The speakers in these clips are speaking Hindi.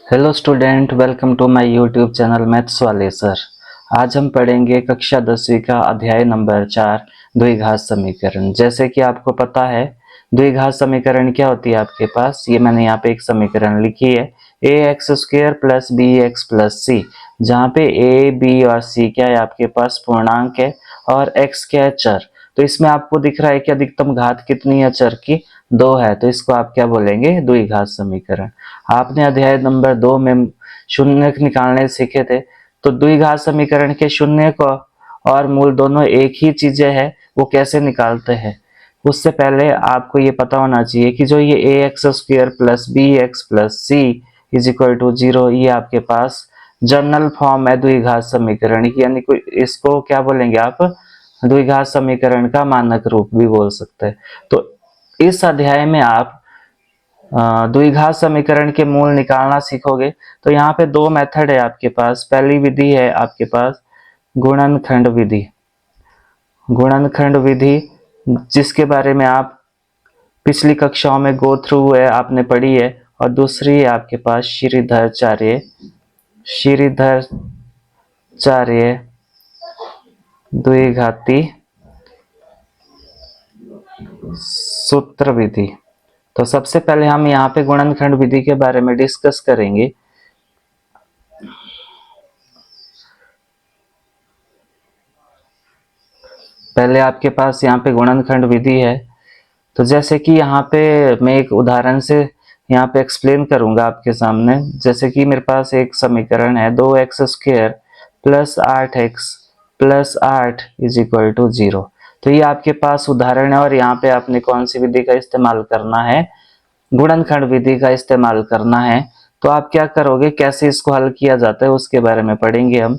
Hello student, welcome to my YouTube channel maths वाले सर। आज हम पढ़ेंगे कक्षा 10वीं का अध्याय नंबर 4 द्विघात समीकरण। जैसे कि आपको पता है द्विघात समीकरण क्या होती है आपके पास, ये मैंने यहाँ पे एक समीकरण लिखी है ax² plus bx plus c, जहाँ पे a b और c क्या है आपके पास पूर्णांक है और x क्या है चर। तो इसमें आपको दिख रहा है कि अधिकतम घात कितनी है चर की, 2 है, तो इसको आप क्या बोलेंगे, द्विघात समीकरण। आपने अध्याय नंबर 2 में शून्य निकालने सीखे थे, तो द्विघात समीकरण के शून्य को और मूल दोनों एक ही चीजें हैं, वो कैसे निकालते हैं। उससे पहले आपको ये पता होना चाहिए कि जो ये ax² plus bx plus c is equal to 0, ये आपके पास जनरल फॉर्म है द्विघात समीकरण की, यानी कोई इसको क्या बोलेंगे आप, द्विघात समीकरण का मानक रूप भी बोल सकते हैं। तो इस अध्याय में आप द्विघात समीकरण के मूल निकालना सीखोगे। तो यहाँ पे दो मेथड है आपके पास। पहली विधि है आपके पास गुणनखंड विधि, गुणनखंड विधि जिसके बारे में आप पिछली कक्षाओं में गो थ्रू है, आपने पढ़ी है। और दूसरी है आपके पास श्रीधराचार्य द्विघाती सूत्र विधि। तो सबसे पहले हम यहाँ पे गुणनखंड विधि के बारे में डिस्कस करेंगे। पहले आपके पास यहाँ पे गुणनखंड विधि है, तो जैसे कि यहाँ पे मैं एक उदाहरण से यहाँ पे एक्सप्लेन करूंगा आपके सामने। जैसे कि मेरे पास एक समीकरण है 2x² plus 8x plus 8 is equal to 0। तो ये आपके पास उदाहरण है और यहाँ पे आपने कौन सी विधि का इस्तेमाल करना है, गुणनखंड विधि का इस्तेमाल करना है। तो आप क्या करोगे, कैसे इसको हल किया जाता है उसके बारे में पढ़ेंगे हम।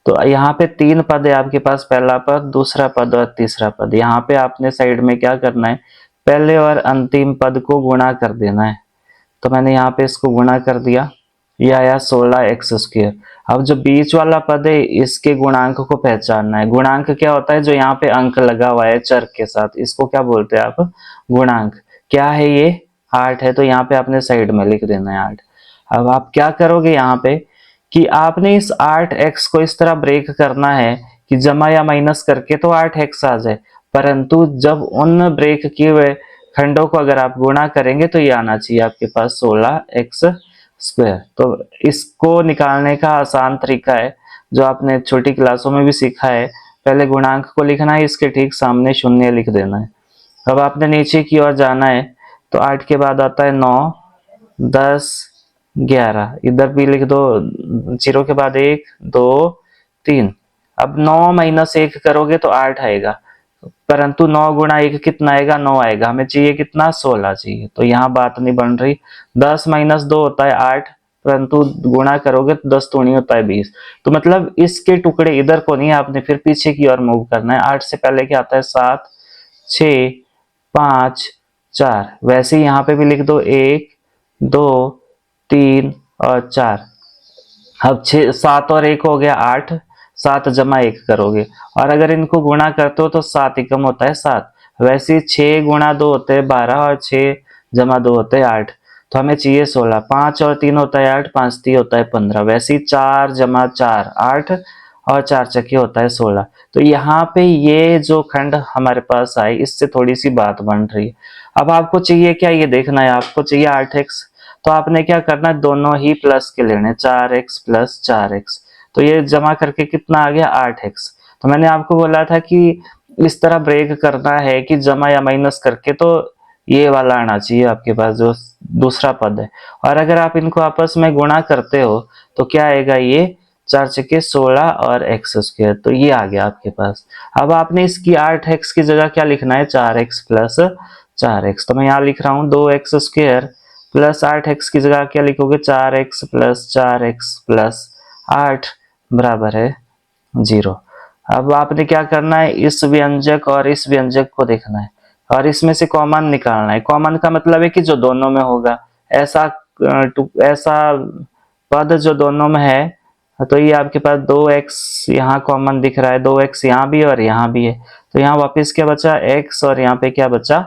तो यहाँ पे तीन पद है आपके पास, पहला पद, दूसरा पद और तीसरा पद। यहाँ पे आपने साइड में क्या करना है, पहले और अंतिम पद को गुणा कर देना है। तो मैंने यहाँ पे इसको गुणा कर दिया, ये आया 16x²। अब जो बीच वाला पद है इसके गुणांक को पहचानना है। गुणांक क्या होता है, जो यहाँ पे अंक लगा हुआ है चर के साथ, इसको क्या बोलते हैं आप, गुणांक। क्या है ये, 8 है, तो यहाँ पे आपने साइड में लिख देना है 8। अब आप क्या करोगे यहाँ पे कि आपने इस 8x को इस तरह ब्रेक करना है कि जमा या माइनस करके तो 8x आ जाए, परंतु जब उन ब्रेक किए हुए खंडों को अगर आप गुणा करेंगे तो ये आना चाहिए आपके पास 16x²। तो इसको निकालने का आसान तरीका है जो आपने छोटी क्लासों में भी सीखा है, पहले गुणांक को लिखना है, इसके ठीक सामने शून्य लिख देना है। अब आपने नीचे की ओर जाना है, तो 8 के बाद आता है 9, 10, 11, इधर भी लिख दो, 0 के बाद 1, 2, 3। अब 9 माइनस 1 करोगे तो 8 आएगा, परंतु 9 गुणा 1 कितना आएगा, 9 आएगा। हमें चाहिए कितना, 16 चाहिए, तो यहाँ बात नहीं बन रही। 10 माइनस 2 होता है 8, परंतु गुणा करोगे तो 10 दूनी होता है 20। तो मतलब इसके टुकड़े इधर को नहीं, आपने फिर पीछे की ओर मूव करना है। 8 से पहले क्या आता है, 7, 6, 5, 4। वैसे ही यहाँ पे भी लिख दो, 1, 2, 3 और 4। अब 6, 7 और 1 हो गया 8, 7 जमा 1 करोगे, और अगर इनको गुणा करते हो तो 7 एकम होता है 7। वैसे 6 गुणा 2 होते हैं 12 और 6 जमा 2 होते हैं 8। तो हमें चाहिए 16, 5 और 3 होता है 8, 5 3 होता है 15। वैसे ही 4 जमा 4 8 और 4 चक्के होता है 16। तो यहाँ पे ये जो खंड हमारे पास आए, इससे थोड़ी सी बात बन रही है। अब आपको चाहिए क्या, ये देखना है, आपको चाहिए 8x। तो आपने क्या करना है, दोनों ही प्लस के लेने, 4x प्लस 4x। तो ये जमा करके कितना आ गया, 8x। तो मैंने आपको बोला था कि इस तरह ब्रेक करना है कि जमा या माइनस करके तो ये वाला आना चाहिए आपके पास जो दूसरा पद है। और अगर आप इनको आपस में गुणा करते हो तो क्या आएगा, ये 4 चक्के 16 और x²। तो ये आ गया आपके पास। अब आपने इसकी 8x की जगह क्या लिखना है, 4x प्लस 4x। तो मैं यहाँ लिख रहा हूँ 2x² प्लस 8x की जगह क्या लिखोगे, 4x प्लस 4x प्लस 8 बराबर है 0। अब आपने क्या करना है, इस व्यंजक और इस व्यंजक को देखना है और इसमें से कॉमन निकालना है। कॉमन का मतलब है कि जो दोनों में होगा, ऐसा ऐसा पद जो दोनों में है। तो ये आपके पास 2x यहाँ कॉमन दिख रहा है, 2x यहाँ भी और यहाँ भी है। तो यहाँ वापस क्या बचा, x, और यहाँ पे क्या बचा,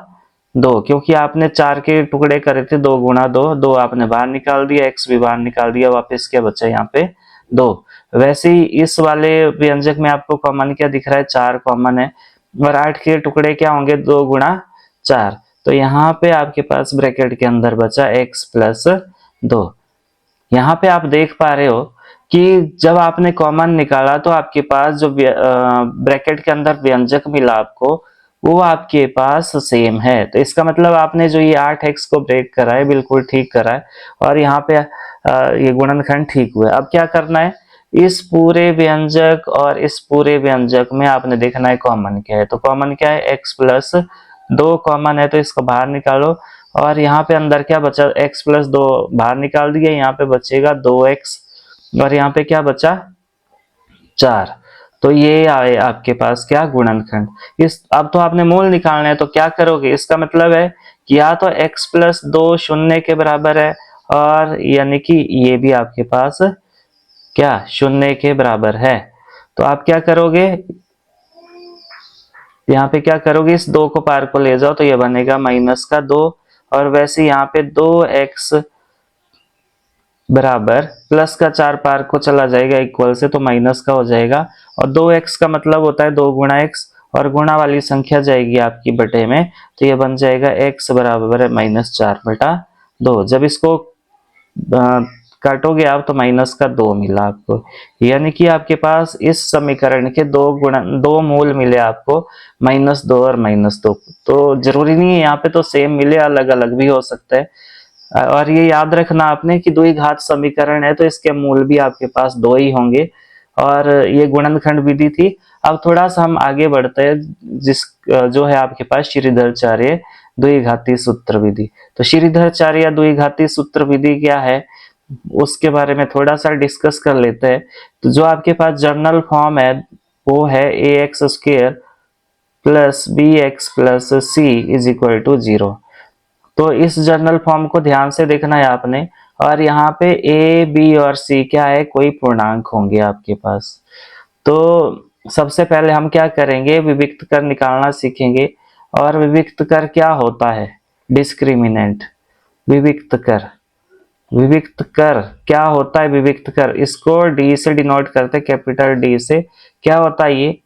2, क्योंकि आपने 4 के टुकड़े करे थे, 2 गुणा 2, 2 आपने बाहर निकाल दिया, x भी बाहर निकाल दिया, वापस क्या बचा यहाँ पे 2। वैसे ही इस वाले व्यंजक में आपको कॉमन क्या दिख रहा है, 4 कॉमन है, और 8 के टुकड़े क्या होंगे, 2 गुणा 4। तो यहाँ पे आपके पास ब्रैकेट के अंदर बचा x प्लस 2। यहाँ पे आप देख पा रहे हो कि जब आपने कॉमन निकाला तो आपके पास जो ब्रैकेट के अंदर व्यंजक मिला आपको, वो आपके पास सेम है। तो इसका मतलब आपने जो ये 8x को ब्रेक करा है, बिल्कुल ठीक करा है, और यहाँ पे ये गुणनखंड ठीक हुआ है। अब क्या करना है, इस पूरे व्यंजक और इस पूरे व्यंजक में आपने देखना है कॉमन क्या है। तो कॉमन क्या है, x प्लस 2 कॉमन है, तो इसको बाहर निकालो, और यहाँ पे अंदर क्या बचा, x प्लस 2 बाहर निकाल दिया, यहाँ पे बचेगा 2x, और यहाँ पे क्या बचा 4। तो ये आए आपके पास क्या, गुणनखंड। इस अब तो आपने मूल निकालना है, तो क्या करोगे, इसका मतलब है कि या तो x प्लस 2 शून्य के बराबर है, और यानी कि ये भी आपके पास क्या शून्य के बराबर है। तो आप क्या करोगे, यहाँ पे क्या करोगे, इस 2 को पार को ले जाओ, तो ये बनेगा माइनस का 2, और वैसे यहाँ पे 2x बराबर प्लस का 4 पार को चला जाएगा इक्वल से, तो माइनस का हो जाएगा, और 2x का मतलब होता है 2 गुणा x, और गुणा वाली संख्या जाएगी आपकी बटे में, तो ये बन जाएगा x बराबर है -4/2। जब इसको काटोगे आप तो माइनस का 2 मिला आपको, यानी कि आपके पास इस समीकरण के दो मूल मिले आपको, -2 और -2। तो जरूरी नहीं है यहाँ पे तो सेम मिले, अलग अलग भी हो सकता है। और ये याद रखना आपने कि द्विघात समीकरण है, तो इसके मूल भी आपके पास 2 ही होंगे, और ये गुणनखंड विधि थी। अब थोड़ा सा हम आगे बढ़ते हैं, जो है आपके पास श्रीधराचार्य द्विघाती सूत्र विधि। तो श्रीधराचार्य द्विघाती सूत्र विधि क्या है, उसके बारे में थोड़ा सा डिस्कस कर लेते हैं। तो जो आपके पास जर्नल फॉर्म है वो है ax² plus bx plus c is equal to 0। तो इस जर्नल फॉर्म को ध्यान से देखना है आपने, और यहाँ पे a b और c क्या है, कोई पूर्णांक होंगे आपके पास। तो सबसे पहले हम क्या करेंगे, विविक्त कर निकालना सीखेंगे। और विविक्त कर क्या होता है, डिस्क्रिमिनेंट। विविक्त कर, विविक्त कर क्या होता है, विविक्त कर इसको डी से डिनोट करते, कैपिटल डी से। क्या होता है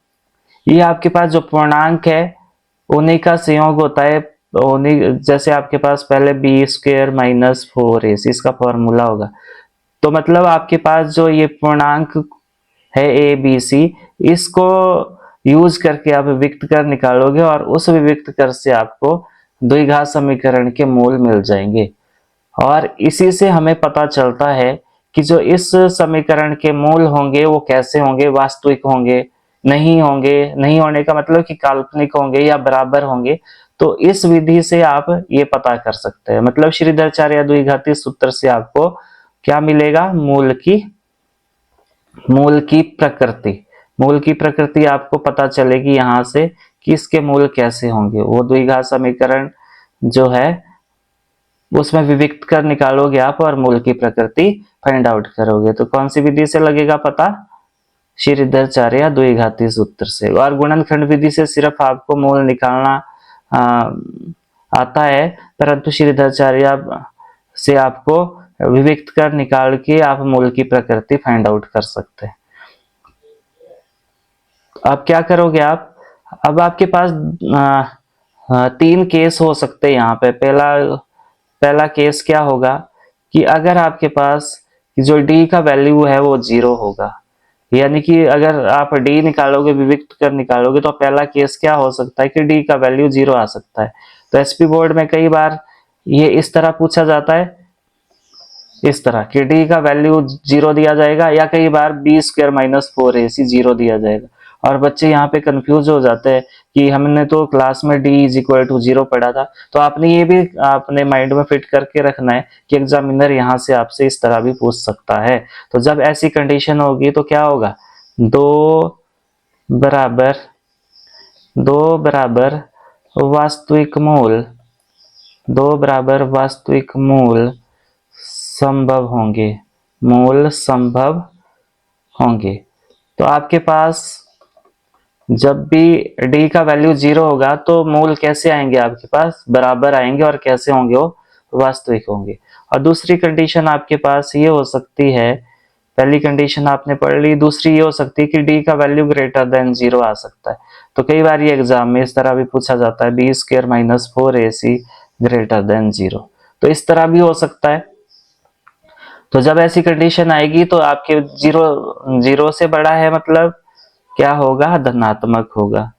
ये आपके पास जो पूर्णांक है उन्हीं का संयोग होता है, उन्हीं जैसे आपके पास पहले b² माइनस 4ac इसका फॉर्मूला होगा। तो मतलब आपके पास जो ये पूर्णांक है a b c, इसको यूज करके आप विविक्त कर निकालोगे, और उस विविक्त कर से आपको द्विघात समीकरण के मूल मिल जाएंगे। और इसी से हमें पता चलता है कि जो इस समीकरण के मूल होंगे वो कैसे होंगे, वास्तविक होंगे, नहीं होंगे, नहीं होने का मतलब कि काल्पनिक होंगे या बराबर होंगे। तो इस विधि से आप ये पता कर सकते हैं, मतलब श्रीधराचार्य द्विघाती सूत्र से आपको क्या मिलेगा, मूल की प्रकृति। मूल की प्रकृति आपको पता चलेगी यहाँ से कि इसके मूल कैसे होंगे। वो द्विघात समीकरण जो है उसमें विविक्त कर निकालोगे आप, और मूल की प्रकृति फाइंड आउट करोगे। तो कौन सी विधि से लगेगा पता, श्रीधराचार्य द्विघाती सूत्र से। और गुणनखंड विधि से सिर्फ आपको मूल निकालना आता है, परंतु श्रीधराचार्य से आपको विविक्त कर निकाल के आप मूल की प्रकृति फाइंड आउट कर सकते हैं। अब क्या करोगे आप, अब आपके पास 3 केस हो सकते हैं यहाँ पे। पहला केस क्या होगा कि अगर आपके पास जो d का वैल्यू है वो 0 होगा, यानी कि अगर आप d निकालोगे, विविक्त कर निकालोगे, तो पहला केस क्या हो सकता है कि d का वैल्यू 0 आ सकता है। तो एसपी बोर्ड में कई बार ये इस तरह पूछा जाता है, इस तरह कि d का वैल्यू 0 दिया जाएगा, या कई बार b² माइनस 4ac 0 दिया जाएगा। और बच्चे यहाँ पे कंफ्यूज हो जाते हैं कि हमने तो क्लास में d इज इक्वल टू 0 पढ़ा था। तो आपने ये भी अपने माइंड में फिट करके रखना है कि एग्जामिनर यहाँ से आपसे इस तरह भी पूछ सकता है। तो जब ऐसी कंडीशन होगी तो क्या होगा, दो बराबर वास्तविक मूल, 2 बराबर वास्तविक मूल संभव होंगे, मूल संभव होंगे। तो आपके पास जब भी डी का वैल्यू 0 होगा तो मूल कैसे आएंगे आपके पास, बराबर आएंगे, और कैसे होंगे वो, वास्तविक होंगे। और दूसरी कंडीशन आपके पास ये हो सकती है, पहली कंडीशन आपने पढ़ ली, दूसरी ये हो सकती है कि डी का वैल्यू ग्रेटर देन 0 आ सकता है। तो कई बार ये एग्जाम में इस तरह भी पूछा जाता है, B square minus 4ac greater than 0, तो इस तरह भी हो सकता है। तो जब ऐसी कंडीशन आएगी तो आपके 0 से बड़ा है मतलब क्या होगा, धनात्मक होगा।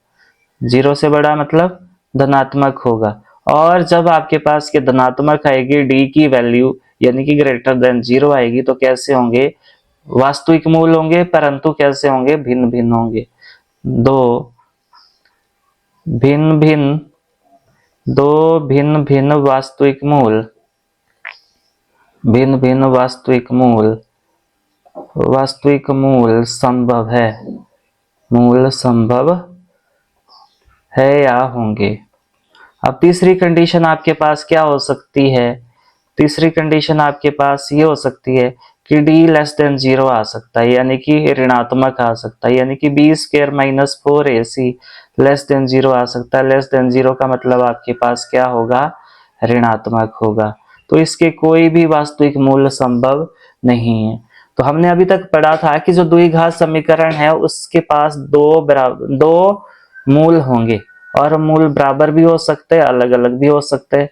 0 से बड़ा मतलब धनात्मक होगा। और जब आपके पास के धनात्मक आएगी डी की वैल्यू यानी कि ग्रेटर देन 0 आएगी तो कैसे होंगे, वास्तविक मूल होंगे, परंतु कैसे होंगे, भिन्न भिन्न होंगे। दो भिन्न भिन्न दो भिन्न भिन्न वास्तविक मूल, भिन्न भिन्न वास्तविक मूल संभव है, मूल संभव है या होंगे। अब तीसरी कंडीशन आपके पास क्या हो सकती है, तीसरी कंडीशन आपके पास ये हो सकती है कि d लेस देन 0 आ सकता है, यानी कि ऋणात्मक आ सकता है, यानी कि B square minus 4ac less than 0 आ सकता है। लेस देन 0 का मतलब आपके पास क्या होगा, ऋणात्मक होगा। तो इसके कोई भी वास्तविक मूल्य संभव नहीं है। तो हमने अभी तक पढ़ा था कि जो द्विघात समीकरण है उसके पास दो मूल होंगे, और मूल बराबर भी हो सकते हैं, अलग अलग भी हो सकते हैं।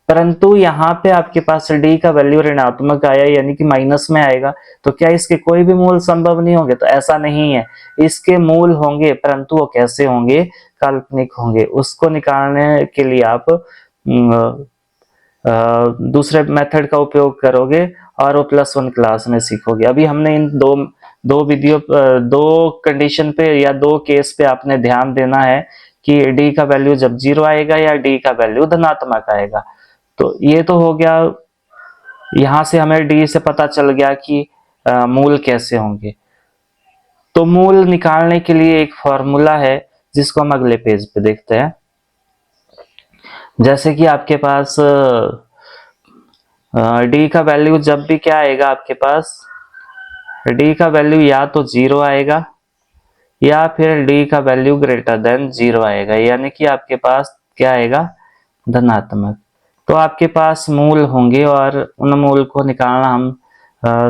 परंतु यहाँ पे आपके पास डी का वैल्यू ऋणात्मक आया यानी कि माइनस में आएगा, तो क्या इसके कोई भी मूल संभव नहीं होंगे, तो ऐसा नहीं है। इसके मूल होंगे, परंतु वो कैसे होंगे, काल्पनिक होंगे। उसको निकालने के लिए आप दूसरे मेथड का उपयोग करोगे और वो +1 क्लास में सीखोगे। अभी हमने इन दो कंडीशन पे या दो केस पे आपने ध्यान देना है कि डी का वैल्यू जब 0 आएगा या डी का वैल्यू धनात्मक आएगा। तो ये तो हो गया, यहां से हमें डी से पता चल गया कि मूल कैसे होंगे। तो मूल निकालने के लिए एक फॉर्मूला है जिसको हम अगले पेज पे देखते हैं। जैसे कि आपके पास डी का वैल्यू जब भी क्या आएगा, आपके पास डी का वैल्यू या तो 0 आएगा या फिर डी का वैल्यू ग्रेटर देन 0 आएगा, यानी कि आपके पास क्या आएगा, धनात्मक। तो आपके पास मूल होंगे और उन मूल को निकालना हम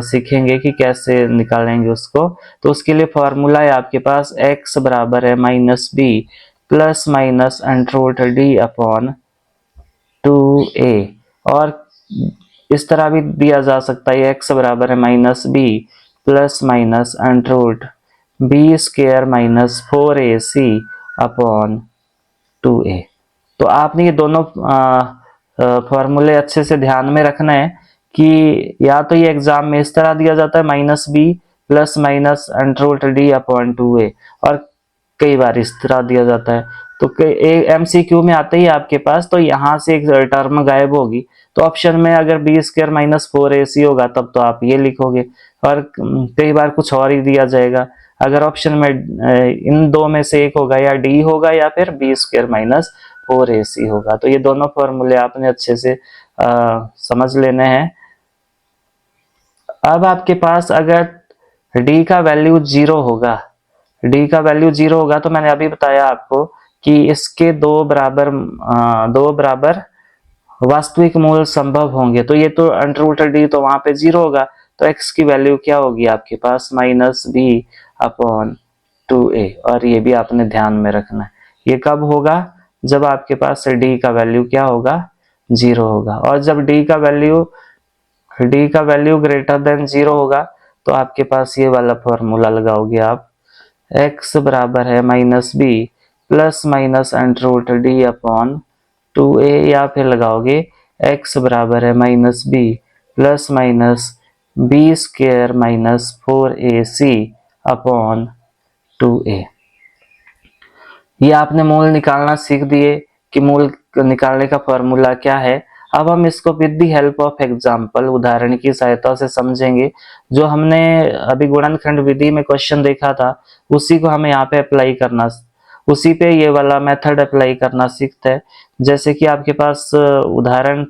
सीखेंगे कि कैसे निकालेंगे उसको। तो उसके लिए फॉर्मूला है आपके पास x बराबर है -b plus minus √d upon 2a, और इस तरह भी दिया जा सकता है, x बराबर है -b plus minus √b square minus 4ac upon 2a। तो आपने ये दोनों फॉर्मूले अच्छे से ध्यान में रखना है कि या तो ये एग्जाम में इस तरह दिया जाता है -b plus minus √d upon 2a, और कई बार इस तरह दिया जाता है। तो MCQ में आते ही आपके पास तो यहाँ से एक टर्म गायब होगी, तो ऑप्शन में अगर बी स्क्वायर माइनस 4ac होगा तब तो आप ये लिखोगे, और कई बार कुछ और ही दिया जाएगा। अगर ऑप्शन में इन दो में से एक होगा, या डी होगा या फिर बी स्क्वायर माइनस 4ac होगा। तो ये दोनों फॉर्मूले आपने अच्छे से समझ लेने हैं। अब आपके पास अगर d का वैल्यू 0 होगा, d का वैल्यू 0 होगा, तो मैंने अभी बताया आपको कि इसके दो बराबर वास्तविक मूल संभव होंगे। तो ये तो √d तो वहां पे 0 होगा, तो x की वैल्यू क्या होगी आपके पास, -b अपॉन 2a, और ये भी आपने ध्यान में रखना है। ये कब होगा, जब आपके पास d का वैल्यू क्या होगा, 0 होगा। और जब d का वैल्यू ग्रेटर देन 0 होगा तो आपके पास ये वाला फॉर्मूला लगाओगे आप, x बराबर है -b plus minus √d upon 2a, या फिर लगाओगे x बराबर है -b plus minus b square minus 4ac upon 2a। ये आपने मूल निकालना सीख दिए कि मूल निकालने का फॉर्मूला क्या है। अब हम इसको with the help of example, उदाहरण की सहायता से समझेंगे। जो हमने अभी गुणनखंड विधि में क्वेश्चन देखा था उसी को हमें यहाँ पे अप्लाई करना, उसी पे ये वाला मेथड अप्लाई करना सीखते हैं। जैसे कि आपके पास उदाहरण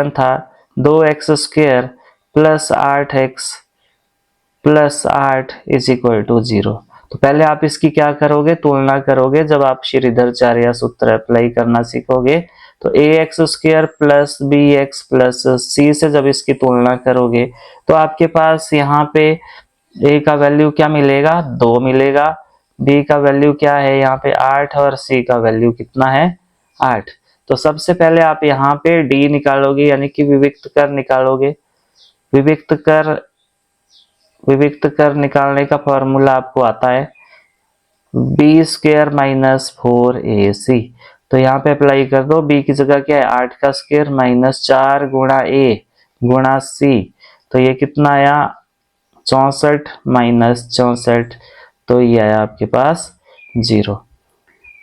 था 2x square plus 8x plus 8 is equal to 0। तो पहले आप इसकी क्या करोगे, तुलना करोगे। जब आप श्रीधराचार्य सूत्र अप्लाई करना सीखोगे तो ax² plus bx plus c से जब इसकी तुलना करोगे तो आपके पास यहाँ पे a का वैल्यू क्या मिलेगा, 2 मिलेगा, b का वैल्यू क्या है यहाँ पे 8 और c का वैल्यू कितना है 8। तो सबसे पहले आप यहाँ पे d निकालोगे यानी कि विविक्त कर निकालोगे। विविक्त कर निकालने का फॉर्मूला आपको आता है b² माइनस 4ac। तो यहाँ पे अप्लाई कर दो, b की जगह क्या है 8 का स्क्वायर माइनस 4 गुणा a गुणा c। तो ये कितना आया 64 माइनस 64, तो ये आया आपके पास 0।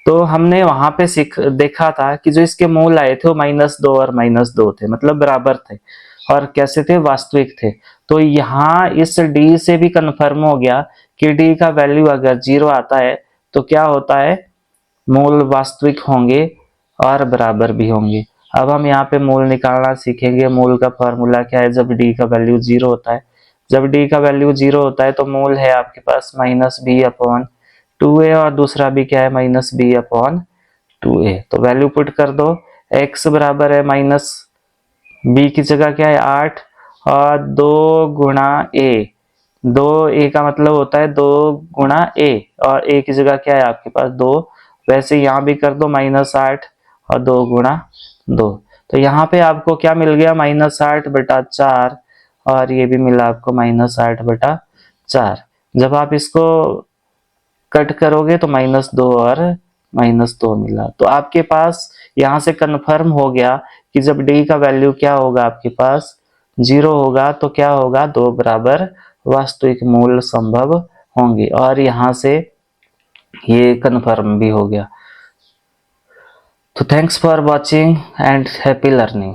तो हमने वहां पे देखा था कि जो इसके मूल आए थे वो -2 और -2 थे, मतलब बराबर थे और कैसे थे, वास्तविक थे। तो यहाँ इस d से भी कंफर्म हो गया कि d का वैल्यू अगर 0 आता है तो क्या होता है, मूल वास्तविक होंगे और बराबर भी होंगे। अब हम यहाँ पे मूल निकालना सीखेंगे। मूल का फॉर्मूला क्या है, जब d का वैल्यू 0 होता है, जब d का वैल्यू 0 होता है तो मूल है आपके पास -b/2a और दूसरा भी क्या है -b/2a। तो वैल्यू पुट कर दो, x बराबर है माइनस b की जगह क्या है 8 और 2 गुणा a। 2a का मतलब होता है 2 गुणा a और a की जगह क्या है आपके पास 2। वैसे यहाँ भी कर दो -8 और 2 गुणा 2। तो यहाँ पे आपको क्या मिल गया -8/4 और ये भी मिला आपको -8/4। जब आप इसको कट करोगे तो -2 और -2 मिला। तो आपके पास यहाँ से कंफर्म हो गया कि जब d का वैल्यू क्या होगा आपके पास 0 होगा तो क्या होगा, 2 बराबर वास्तविक मूल संभव होंगे। और यहाँ से ये कंफर्म भी हो गया। तो thanks for watching and happy learning.